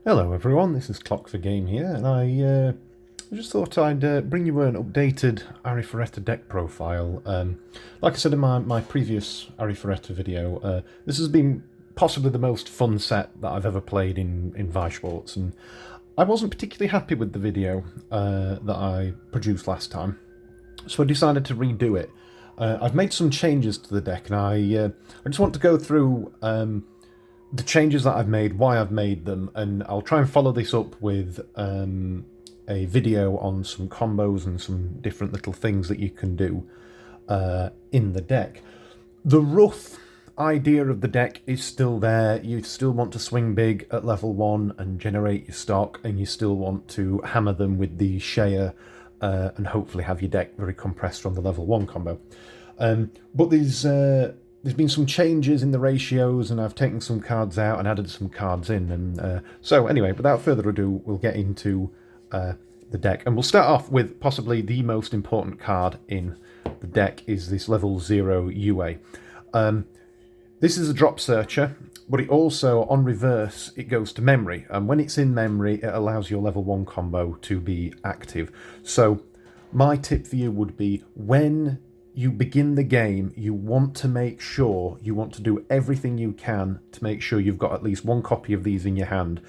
Hello everyone, this is Clock for Game here, and I just thought I'd bring you an updated Arifureta deck profile. Like I said in my previous Arifureta video, this has been possibly the most fun set that I've ever played in Weiss Schwarz, and I wasn't particularly happy with the video that I produced last time, so I decided to redo it. I've made some changes to the deck, and I just want to go through the changes that I've made, why I've made them, and I'll try and follow this up with a video on some combos and some different little things that you can do in the deck. The rough idea of the deck is still there. You still want to swing big at level 1 and generate your stock, and you still want to hammer them with the Shea and hopefully have your deck very compressed from the level 1 combo. But there's been some changes in the ratios, and I've taken some cards out and added some cards in. And so anyway, without further ado, we'll get into the deck. And we'll start off with possibly the most important card in the deck is this level 0 UA. This is a drop searcher, but it also, on reverse, it goes to memory. And when it's in memory, it allows your level 1 combo to be active. So my tip for you would be, when you begin the game, you want to make sure, you want to do everything you can to make sure you've got at least one copy of these in your hand,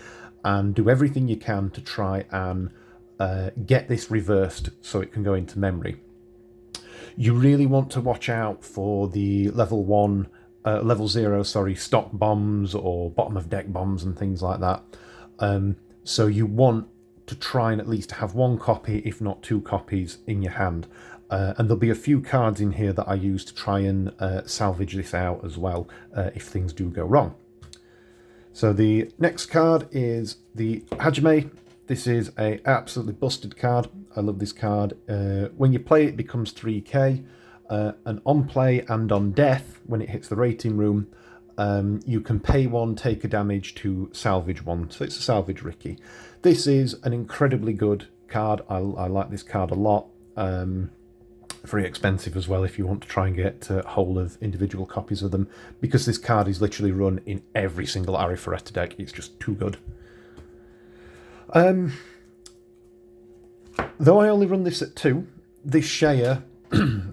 and do everything you can to try and get this reversed so it can go into memory. You really want to watch out for the level 0, stock bombs or bottom of deck bombs and things like that. So you want to try and at least have one copy, if not 2 copies, in your hand. And there'll be a few cards in here that I use to try and salvage this out as well, if things do go wrong. So the next card is the Hajime. This is a absolutely busted card. I love this card. When you play it, it becomes 3k. And on play and on death, when it hits the rating room, you can pay 1, take a damage to salvage 1. So it's a salvage Ricky. This is an incredibly good card. I like this card a lot. Very expensive as well if you want to try and get hold of individual copies of them, because this card is literally run in every single Arifureta deck. It's just too good. Though I only run this at 2, this Shea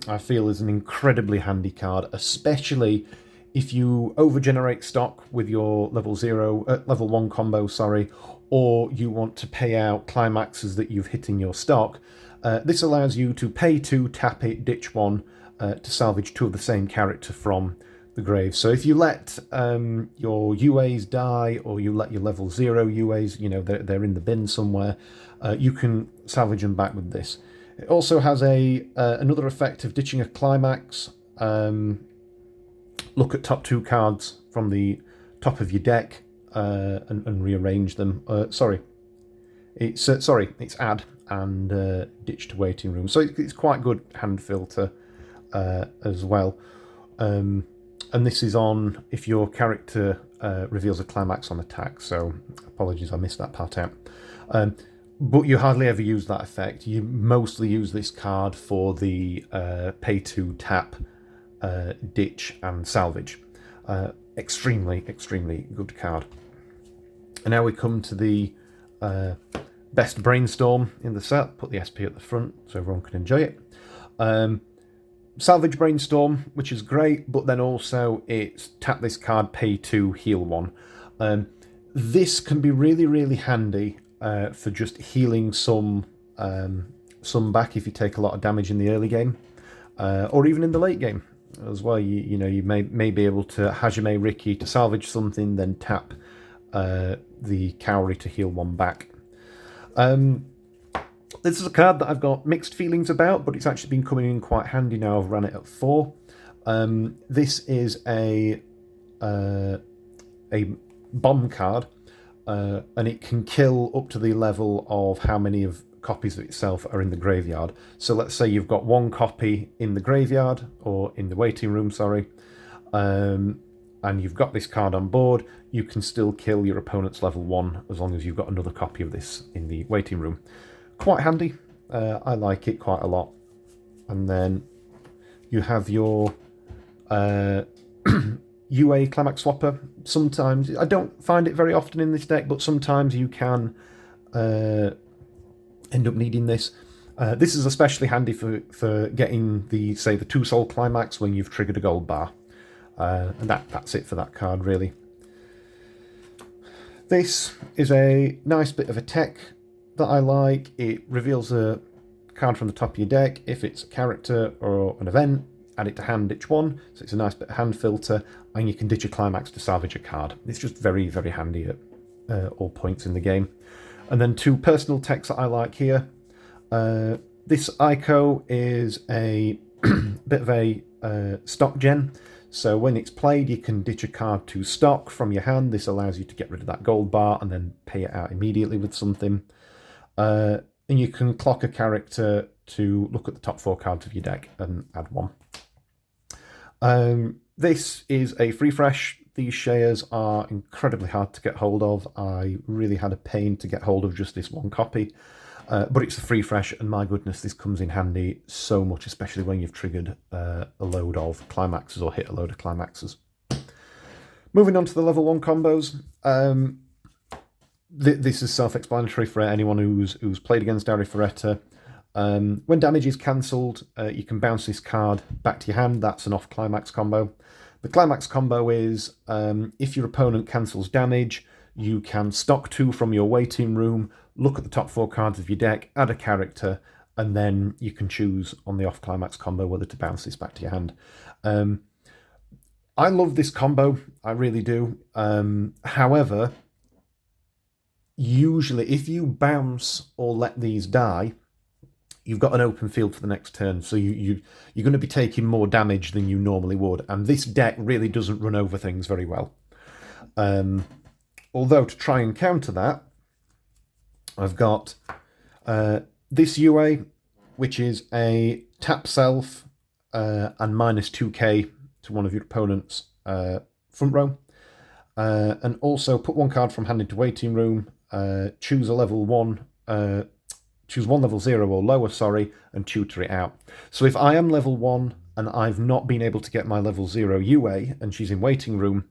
I feel is an incredibly handy card, especially if you overgenerate stock with your level 1 combo, or you want to pay out climaxes that you've hit in your stock. This allows you to pay 2, tap it, ditch 1 to salvage 2 of the same character from the grave. So if you let your UAs die, or you let your level 0 UAs, they're in the bin somewhere, you can salvage them back with this. It also has another effect of ditching a climax. Look at top 2 cards from the top of your deck and rearrange them. It's add and ditch to waiting room. So it's quite good hand filter as well. And this is on if your character reveals a climax on attack. So apologies, I missed that part out. But you hardly ever use that effect. You mostly use this card for the pay 2, tap, ditch and salvage. Extremely good card. And now we come to the best brainstorm in the set. Put the SP at the front so everyone can enjoy it. Salvage brainstorm, which is great, but then also it's tap this card, pay 2, heal 1. This can be really handy for just healing some back if you take a lot of damage in the early game, or even in the late game as well. You may be able to Hajime Ricky to salvage something, then tap the Kaori to heal 1 back. This is a card that I've got mixed feelings about, but it's actually been coming in quite handy now. I've ran it at 4. This is a bomb card, and it can kill up to the level of how many of copies of itself are in the graveyard. So let's say you've got 1 copy in the graveyard, or in the waiting room, and you've got this card on board, you can still kill your opponent's level 1 as long as you've got another copy of this in the waiting room. Quite handy. I like it quite a lot. And then you have your UA Climax Swapper. Sometimes, I don't find it very often in this deck, but sometimes you can end up needing this. This is especially handy for getting the 2 soul climax when you've triggered a gold bar. And that's it for that card, really. This is a nice bit of a tech that I like. It reveals a card from the top of your deck. If it's a character or an event, add it to hand, ditch one. So it's a nice bit of hand filter, and you can ditch a climax to salvage a card. It's just very, very handy at all points in the game. And then 2 personal techs that I like here. This ICO is a bit of a stock gen. So when it's played, you can ditch a card to stock from your hand. This allows you to get rid of that gold bar and then pay it out immediately with something. And you can clock a character to look at the top 4 cards of your deck and add 1. This is a free fresh. These shares are incredibly hard to get hold of. I really had a pain to get hold of just this one copy. But it's a free fresh, and my goodness, this comes in handy so much, especially when you've triggered a load of climaxes or hit a load of climaxes. Moving on to the level 1 combos. This is self-explanatory for anyone who's played against Arifureta. When damage is cancelled, you can bounce this card back to your hand. That's an off-climax combo. The climax combo is if your opponent cancels damage, you can stock 2 from your waiting room, look at the top 4 cards of your deck, add a character, and then you can choose on the off-climax combo whether to bounce this back to your hand. I love this combo, I really do. However, usually if you bounce or let these die, you've got an open field for the next turn, so you're going to be taking more damage than you normally would, and this deck really doesn't run over things very well. Although to try and counter that, I've got this UA, which is a tap self and minus 2k to one of your opponent's front row. And also put 1 card from hand into waiting room, choose a level 1, choose 1 level 0 or lower, and tutor it out. So if I am level 1 and I've not been able to get my level 0 UA and she's in waiting room,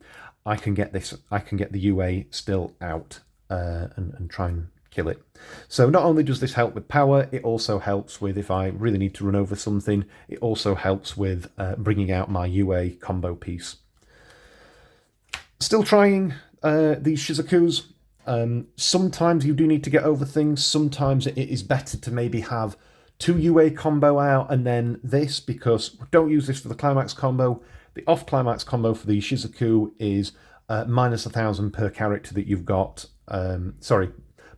I can get the UA still out and try and kill it. So not only does this help with power, it also helps with if I really need to run over something, it also helps with bringing out my UA combo piece. Still trying these Shizukus. Sometimes you do need to get over things. Sometimes it is better to maybe have 2 UA combo out and then this, because don't use this for the climax combo. The off-climax combo for the Shizuku is minus 1,000 per character that you've got.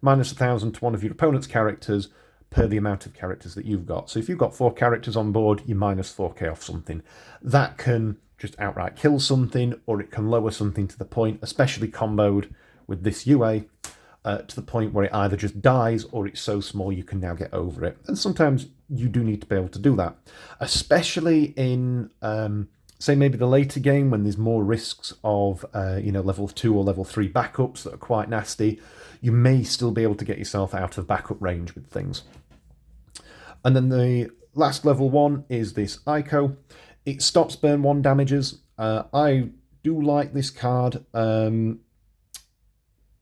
Minus 1,000 to one of your opponent's characters per the amount of characters that you've got. So if you've got 4 characters on board, you minus 4k off something. That can just outright kill something, or it can lower something to the point, especially comboed with this UA, to the point where it either just dies or it's so small you can now get over it. And sometimes you do need to be able to do that, especially in say maybe the later game when there's more risks of level 2 or level 3 backups that are quite nasty. You may still be able to get yourself out of backup range with things. And then the last level 1 is this Ico. It stops burn 1 damages. I do like this card,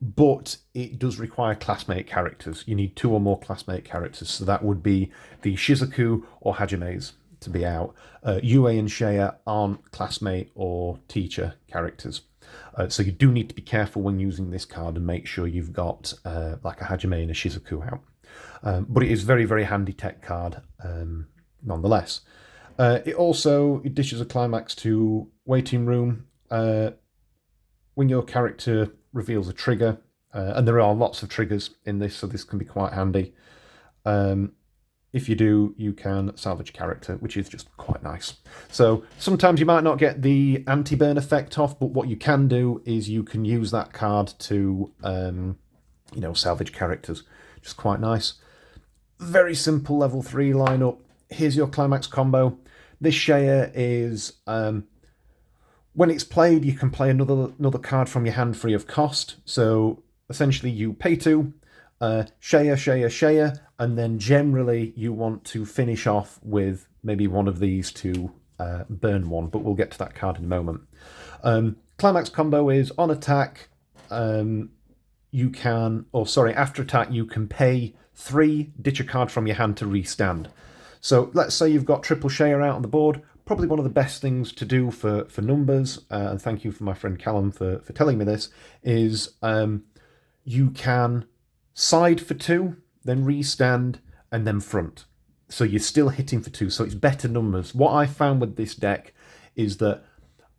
but it does require classmate characters. You need 2 or more classmate characters, so that would be the Shizuku or Hajime's to be out. Yue and Shea aren't classmate or teacher characters. So you do need to be careful when using this card and make sure you've got like a Hajime and a Shizuku out. But it is very, very handy tech card nonetheless. It dishes a climax to waiting room. When your character reveals a trigger, and there are lots of triggers in this, so this can be quite handy. If you do, you can salvage character, which is just quite nice. So sometimes you might not get the anti-burn effect off, but what you can do is you can use that card to, salvage characters. Just quite nice. Very simple level 3 lineup. Here's your climax combo. This Shea is, when it's played, you can play another card from your hand free of cost. So essentially you pay 2, Shea, and then generally you want to finish off with maybe one of these to burn one, but we'll get to that card in a moment. Climax combo is on attack, you can, or sorry, after attack, you can pay 3, ditch a card from your hand to restand. So let's say you've got triple Share out on the board. Probably one of the best things to do for numbers, and thank you for my friend Callum for telling me this, is you can side for 2, then restand, and then front. So you're still hitting for 2, so it's better numbers. What I found with this deck is that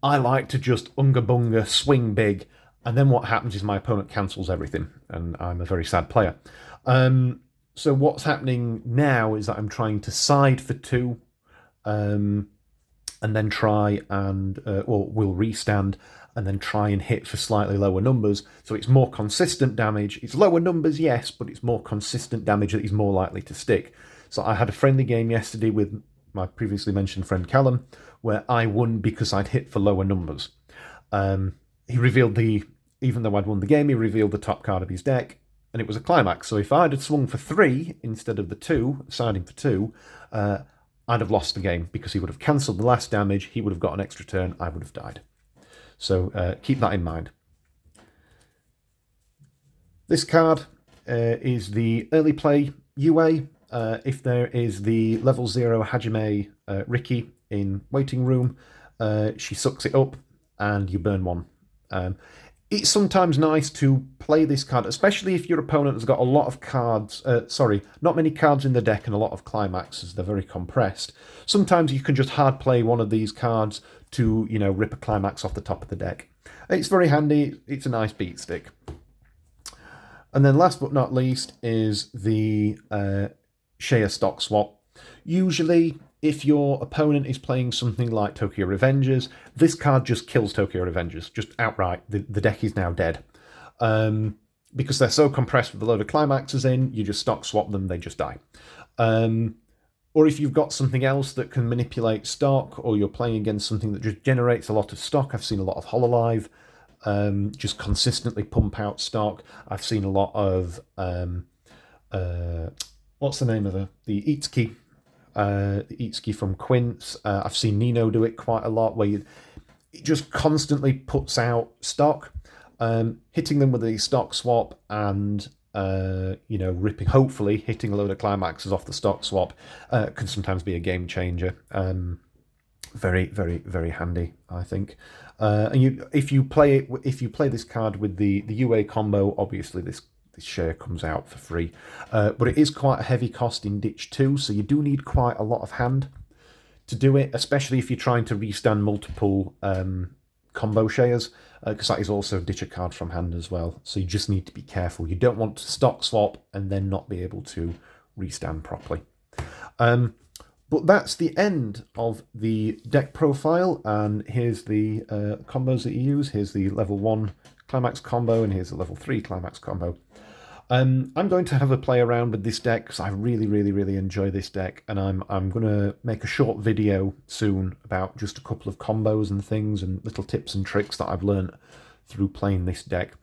I like to just unga bunga, swing big, and then what happens is my opponent cancels everything, and I'm a very sad player. So what's happening now is that I'm trying to side for 2, and then try and, or will restand, and then try and hit for slightly lower numbers. So it's more consistent damage. It's lower numbers, yes, but it's more consistent damage that is more likely to stick. So I had a friendly game yesterday with my previously mentioned friend Callum, where I won because I'd hit for lower numbers. He revealed even though I'd won the game, he revealed the top card of his deck, and it was a climax. So if I'd have swung for 3 instead of the 2, siding for 2, I'd have lost the game because he would have cancelled the last damage, he would have got an extra turn, I would have died. So keep that in mind. This card is the early play UA. If there is the level 0 Hajime Riki in waiting room, she sucks it up and you burn 1. It's sometimes nice to play this card, especially if your opponent has got a lot of cards, not many cards in the deck and a lot of climaxes, they're very compressed. Sometimes you can just hard play one of these cards to, rip a climax off the top of the deck. It's very handy, it's a nice beat stick. And then last but not least is the Share stock swap. Usually, if your opponent is playing something like Tokyo Revengers, this card just kills Tokyo Revengers, just outright. The deck is now dead. Because they're so compressed with a load of climaxes in, you just stock swap them, they just die. Or if you've got something else that can manipulate stock, or you're playing against something that just generates a lot of stock. I've seen a lot of Hololive just consistently pump out stock. I've seen a lot of, what's the name of the Itsuki? Itsuki from Quince. I've seen Nino do it quite a lot, where it just constantly puts out stock. Hitting them with a stock swap and hopefully hitting a load of climaxes off the stock swap can sometimes be a game changer. Very, very, very handy, I think. And if you play this card with the UA combo, obviously this Share comes out for free. But it is quite a heavy cost in Ditch 2, so you do need quite a lot of hand to do it, especially if you're trying to restand multiple combo Shares, because that is also ditch a card from hand as well. So you just need to be careful. You don't want to stock swap and then not be able to restand properly. But that's the end of the deck profile, and here's the combos that you use. Here's the level 1 climax combo, and here's the level 3 climax combo. I'm going to have a play around with this deck because I really, really, really enjoy this deck, and I'm going to make a short video soon about just a couple of combos and things and little tips and tricks that I've learned through playing this deck.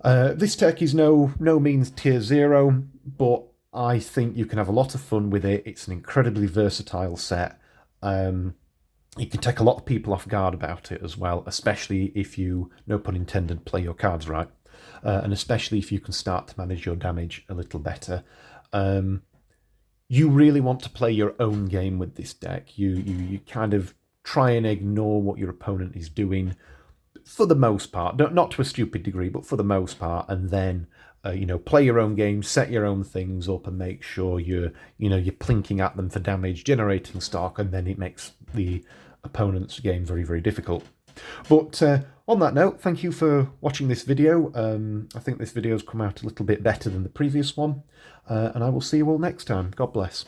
This deck is no means tier 0, but I think you can have a lot of fun with it. It's an incredibly versatile set. You can take a lot of people off guard about it as well, especially if you, no pun intended, play your cards right. And especially if you can start to manage your damage a little better. You really want to play your own game with this deck. You kind of try and ignore what your opponent is doing for the most part, not to a stupid degree, but for the most part, and then play your own game, set your own things up, and make sure you're plinking at them for damage, generating stock, and then it makes the opponent's game very, very difficult. But on that note, thank you for watching this video. I think this video's come out a little bit better than the previous one, and I will see you all next time. God bless.